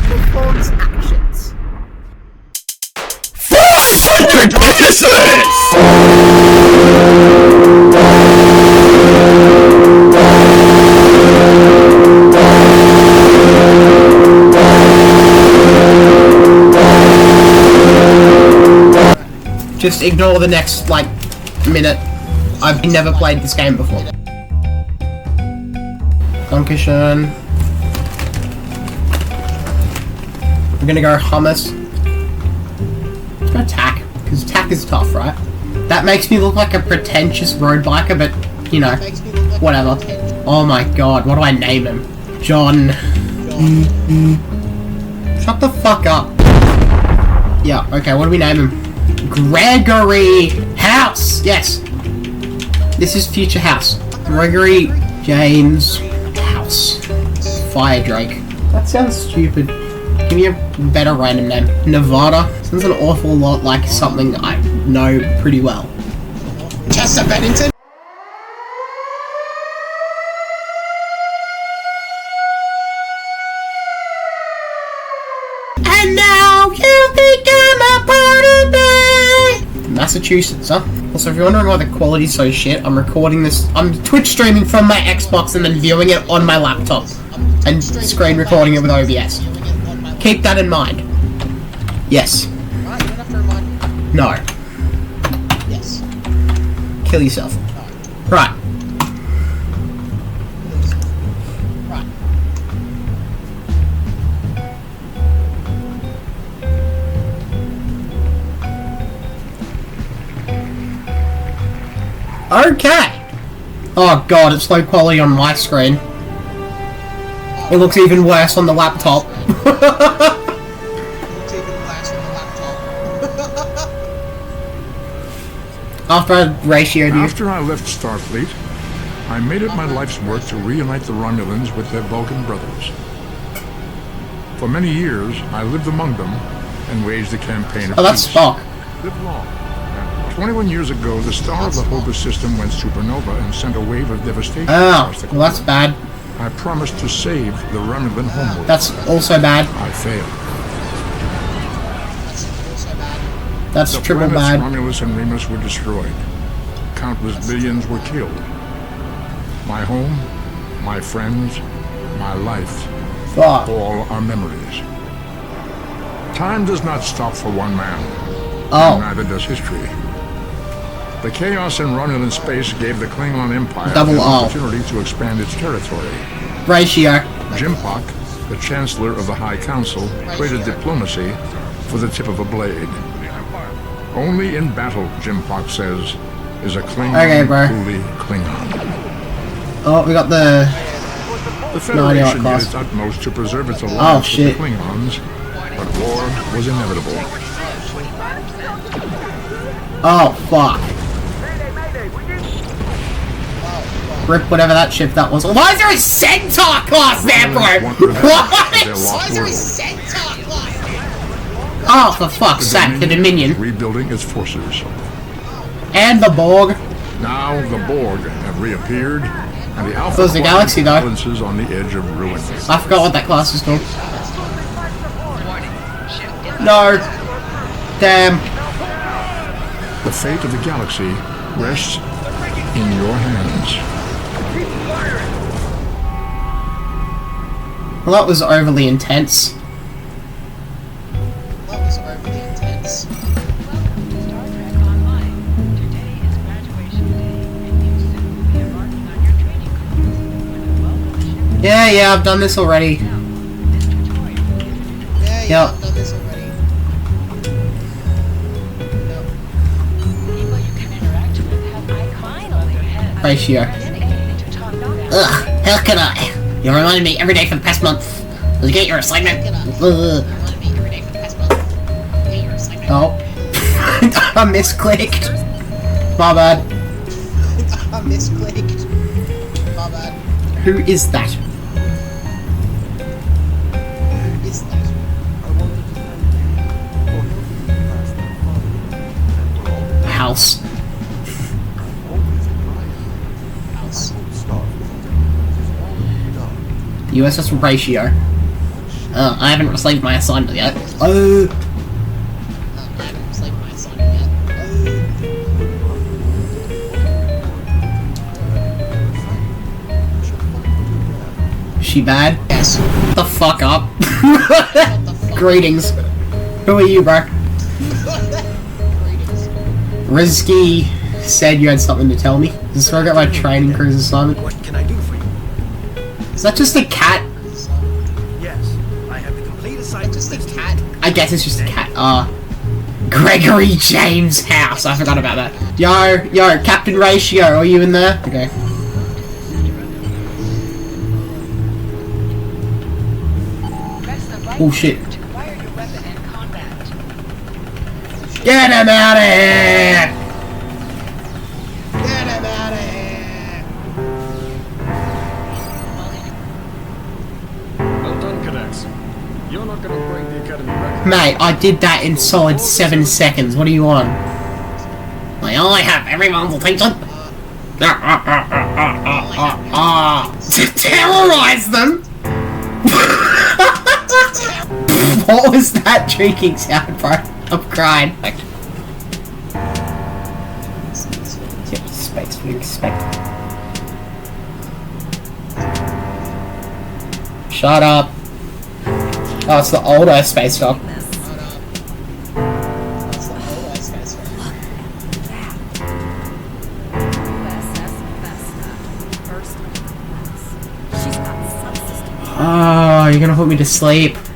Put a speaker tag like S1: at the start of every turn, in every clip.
S1: performs actions.
S2: 400 witnesses!
S1: Just ignore the next, like, minute. I've never played this game before. Dankeschön. We're gonna go hummus. Let's go tack, because tack is tough, right? That makes me look like a pretentious road biker, but, you know, whatever. Oh my god, what do I name him? John. Shut the fuck up. Yeah, okay, what do we name him? Gregory House! Yes! This is future House. Gregory James House. Fire Drake. That sounds stupid. Give me a better random name. Nevada. Sounds an awful lot like something I know pretty well.
S3: Chester Bennington.
S1: And now you become a part of me! Massachusetts, huh? Also, if you're wondering why the quality's so shit, I'm recording this. I'm Twitch streaming from my Xbox and then viewing it on my laptop. And screen recording it with OBS. Keep that in mind. Yes.
S3: Right, you don't have to remind me.
S1: No.
S3: Yes.
S1: Kill yourself.
S3: No.
S1: Right.
S3: Right.
S1: Okay. Oh god, it's low quality on my screen. It looks even worse on the laptop.
S3: It's even worse on the laptop.
S1: After I ratioed you.
S4: After I left Starfleet, I made it my life's work to reunite the Romulans with their Vulcan brothers. For many years, I lived among them and waged a campaign of
S1: Oh, that's
S4: peace.
S1: Spock.
S4: Live long. 21 years ago, the star of the Hobus system went supernova and sent a wave of devastation
S1: Oh,
S4: across the
S1: well that's bad.
S4: I promised to save the Romulan homeworld.
S1: That's also bad.
S4: I failed.
S1: That's
S4: The
S1: triple
S4: planets
S1: bad.
S4: Romulus and Remus were destroyed. Countless billions were killed. My home, my friends, my life,
S1: Fuck.
S4: all are memories. Time does not stop for one man.
S1: Oh.
S4: Neither does history. The chaos in Romulan space gave the Klingon Empire
S1: Double
S4: the
S1: O.
S4: opportunity to expand its territory.
S1: Ratio.
S4: Jimpock, the Chancellor of the High Council, traded diplomacy for the tip of a blade. Only in battle, Jimpock says, is a Klingon
S1: Okay, bro.
S4: truly Klingon.
S1: Oh, we got the...
S4: The Federation did
S1: class.
S4: its utmost to preserve its
S1: Oh,
S4: alliance with
S1: shit.
S4: the Klingons, but war was inevitable.
S1: Oh, fuck. Rip whatever that ship that was. Why is there a Centaur class there, bro?
S4: Want revenge for their
S1: What?
S4: lost world.
S3: Centaur class?
S1: Oh, for fuck's sake, the Dominion.
S4: Rebuilding its forces.
S1: And the Borg.
S4: Now the Borg have reappeared, and the Alpha
S1: It was the Galaxy, though.
S4: balances on the edge of ruin.
S1: I forgot what that class is called. No. Damn.
S4: The fate of the galaxy rests in your hands.
S1: Well, that was overly intense.
S3: That was overly intense.
S5: Welcome to Star Trek Online. Today is graduation day, and you soon will be embarking on your training course with a well-known ship.
S1: Yeah, I've done this already.
S5: Now, this tutorial will give you
S3: Yeah,
S1: Yep.
S3: I've done this already.
S5: people you can interact with have icons on their heads.
S1: Ratio.
S5: Press A to talk now.
S1: Ugh, how can I? You reminded me every day for the past month. Did you get your assignment? Ugh. Oh. I misclicked. My bad.
S3: I misclicked. My bad.
S1: Who is that?
S3: Who is that?
S1: House.
S3: House.
S1: USS Ratio. I haven't received my assignment yet.
S3: I haven't received my assignment yet.
S1: She bad?
S3: Yes.
S1: Shut the fuck up.
S3: What the fuck?
S1: Greetings. Who are you, bro?
S3: Greetings.
S1: Rizky said you had something to tell me. Is this where I got my training cruise assignment?
S6: What can I do for you?
S1: Is that just a cat?
S6: Yes, I have the complete assignment.
S3: Just a
S6: listed.
S3: cat.
S1: I guess it's just a cat. Gregory James' house. I forgot about that. Yo, Captain Ratio, are you in there? Okay.
S5: Press the right
S1: Oh, shit.
S5: button to fire your weapon in combat.
S1: Get him out of here!
S3: Get him out of here!
S7: Well done, cadets. You're not gonna break the academy record.
S1: Mate, I did that in solid 7 seconds. What do you want? May I have everyone's attention? To terrorize them? What was that drinking sound, bro? I'm crying. Like, yeah, space we expect. Shut up. Oh, it's the older space dog.
S3: Hold up. That's the whole last guy's fair.
S8: USS Vesna. First class. She's got subsystem.
S1: Oh, you're gonna put me to sleep.
S8: 50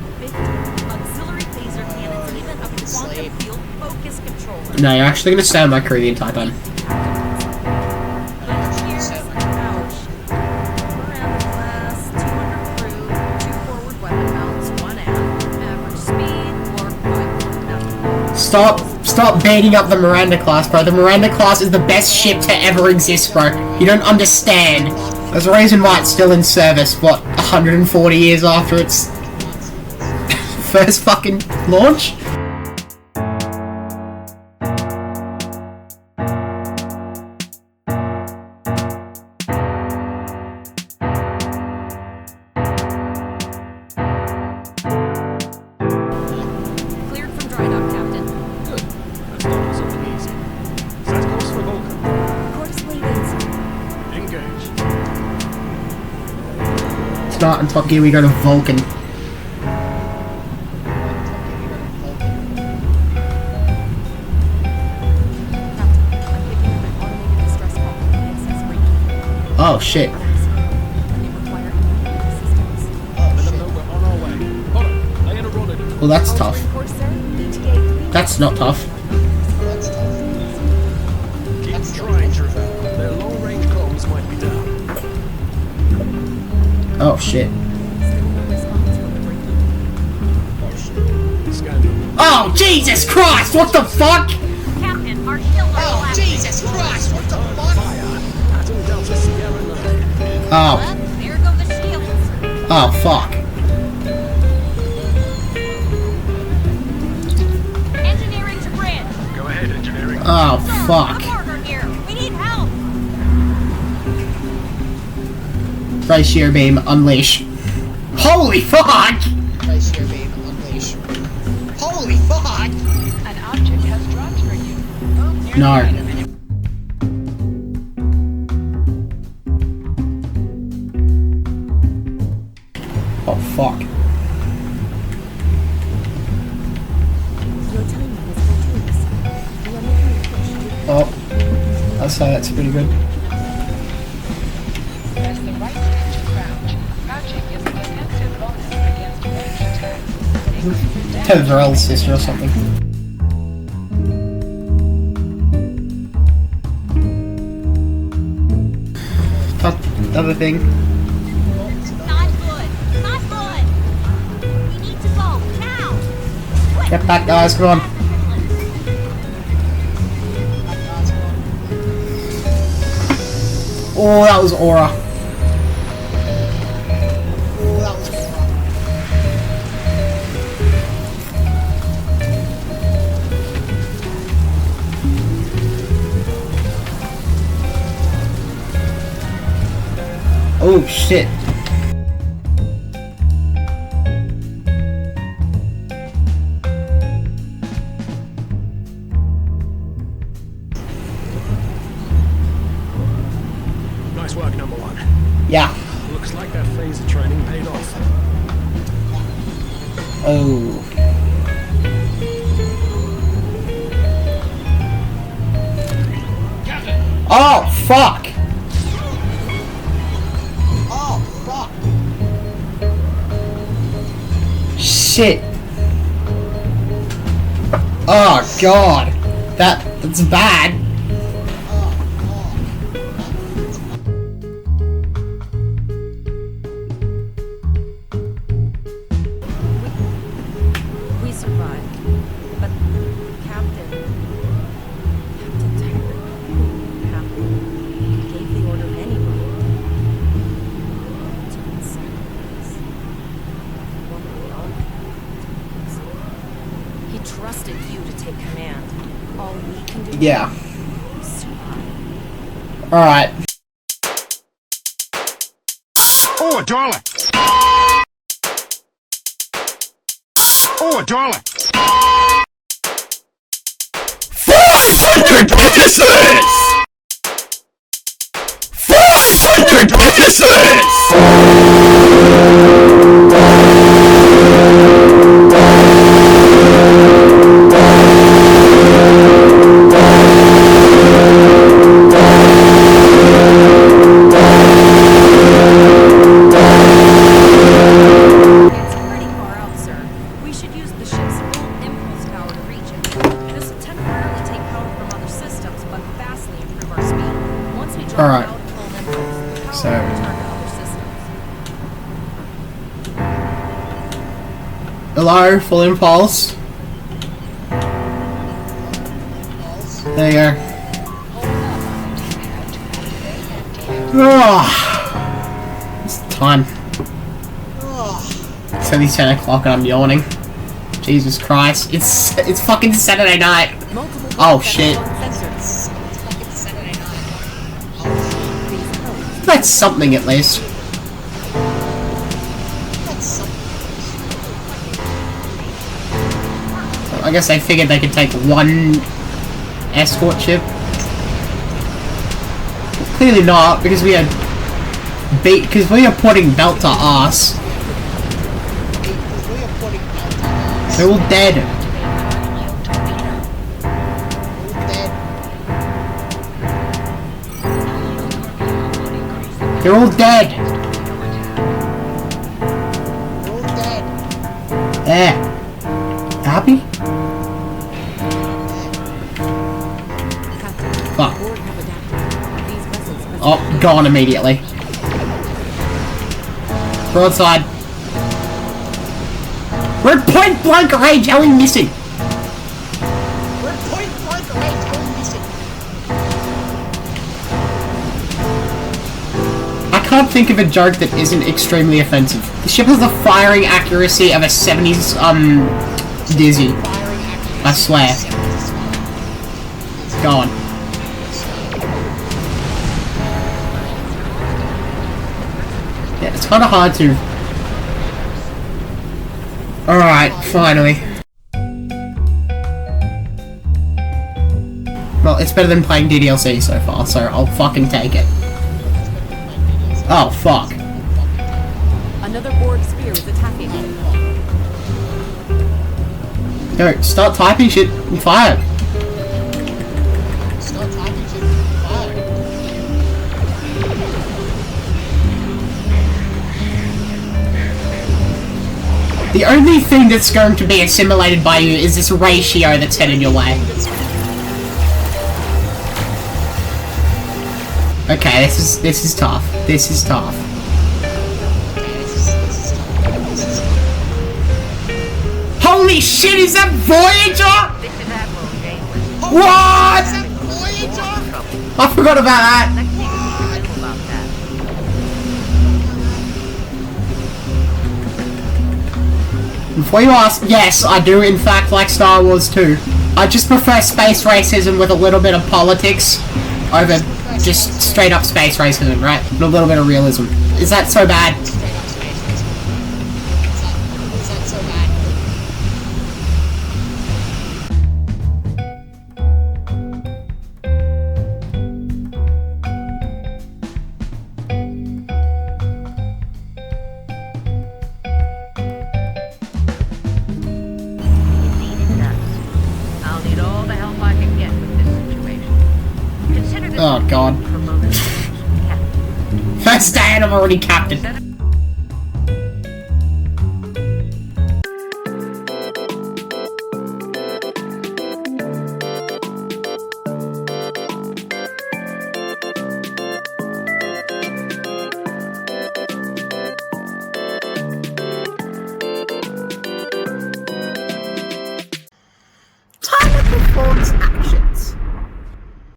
S8: auxiliary laser cannons, even a quantum
S3: sleep.
S8: field focus controller.
S1: No, you're actually gonna stay on my crew the entire time.
S8: Cheers. Ouch. Miranda class, 200 crew, 2 forward weapon mounts, 1 aft. Average speed, 4.5.
S1: Stop baiting up the Miranda class, bro. The Miranda class is the best ship to ever exist, bro. You don't understand. There's a reason why it's still in service, what, 140 years after its first fucking launch?
S8: Cleared from dry dock, Captain.
S7: Good. Let's start with something easy. Set course for Vulcan.
S8: Course leavings.
S7: Engage.
S1: Start in Top Gear, we go to Vulcan.
S8: Captain, I'm picking up an automated distress call from the access breach.
S1: Oh shit.
S8: They require immediate assistance.
S7: Let them know we're on our way. Hold on. Lay in a roll it.
S1: Well, that's tough.
S8: Course, sir. ETA 3.
S1: That's not tough.
S3: That's tough.
S7: Keep trying, Trevor. Their long-range comms might be down.
S1: Oh shit.
S8: Still no response from the break-in.
S7: Scan them.
S1: Oh, Jesus Christ! What the fuck?
S8: Captain, our shield are
S3: Oh, Jesus Christ! What the fuck?
S7: Atom Delta Sierra 9.
S1: Oh.
S8: There go the shields.
S1: Oh, fuck.
S8: Engineering to bridge.
S7: Go ahead, engineering.
S1: Oh, fuck.
S8: Order here. We need help.
S1: Ratio beam, unleash. Holy fuck!
S3: Price your beam, unleash. Holy fuck!
S5: An object has dropped for you. Move near
S1: No.
S5: the item and
S1: Oh, fuck.
S8: Your timing is fortuitous. We are making a push to
S1: Oh. I'd say that's pretty good.
S5: press the right stick to crouch. Crouching gives a defensive bonus against ranged attacks. Increases damage.
S1: Teverell's sister or something. Other thing.
S8: Not good. Not good. We need to go now.
S1: Get back, guys, come on. Oh, that was aura.
S3: Oh, that was wrong.
S1: Oh, shit. Oh. Oh, fuck!
S3: Oh, fuck.
S1: Shit. Oh, God. That's bad.
S8: We survived, but Captain Tyler gave the order anyway. To sacrifice. One that we all He trusted you to take command. All we can do
S1: Yeah.
S8: is survive.
S1: Alright.
S4: Oh, darling! Oh, darling!
S2: 500 witnesses! 500 witnesses!
S8: It's pretty far out, sir. We should use the ship's full impulse power to reach it. This will temporarily take power from other systems, but vastly improve our speed. Once we drop
S1: Alright.
S8: out full impulse, the power
S1: So-
S8: will return to other systems.
S1: Hello, full impulse. There you go. Oh, it's time. It's only 10 o'clock and I'm yawning. Jesus Christ. It's fucking Saturday night.
S8: Multiple
S1: Oh,
S8: buttons
S1: shit.
S8: and one sensor.
S3: It's fucking Saturday night.
S8: These codes.
S1: That's something at least.
S3: That's something.
S1: I guess they figured they could take one escort ship. Clearly not, because we are putting belt to ass.
S3: Because we are putting out on
S1: They're all dead. They're all dead.
S3: We're all dead.
S1: There. Happy? Fuck.
S8: Board have adapted. These vessels must
S1: Oh, gone immediately. Broadside. We're at point blank range, how are we missing?
S3: We're point blank range. How are we missing?
S1: I can't think of a joke that isn't extremely offensive. The ship has the firing accuracy of a 70s, Dizzy.
S3: Firing accuracy.
S1: I swear. Go on. Yeah, it's kinda hard to... Alright, finally. Well, it's better than playing DDLC so far, so I'll fucking take it. Oh, fuck.
S8: Another Borg sphere is attacking.
S1: Go, start typing shit and fire.
S3: Start typing shit. Fire.
S1: The only thing that's going to be assimilated by you is this ratio that's headed your way. Okay, this is tough. This is tough. Holy shit, is that Voyager?
S5: This is Admiral Janeway.
S1: What?
S3: Is that Voyager?
S1: I forgot about that.
S5: Let's see what you know about that.
S1: Before you ask, yes, I do in fact like Star Wars too. I just prefer space racism with a little bit of politics over just straight up space racism, right? With a little bit of realism. Is that so bad?
S3: Straight up space race. Is that so bad?
S1: Oh god.
S5: Promoted.
S1: First day and I'm already captain.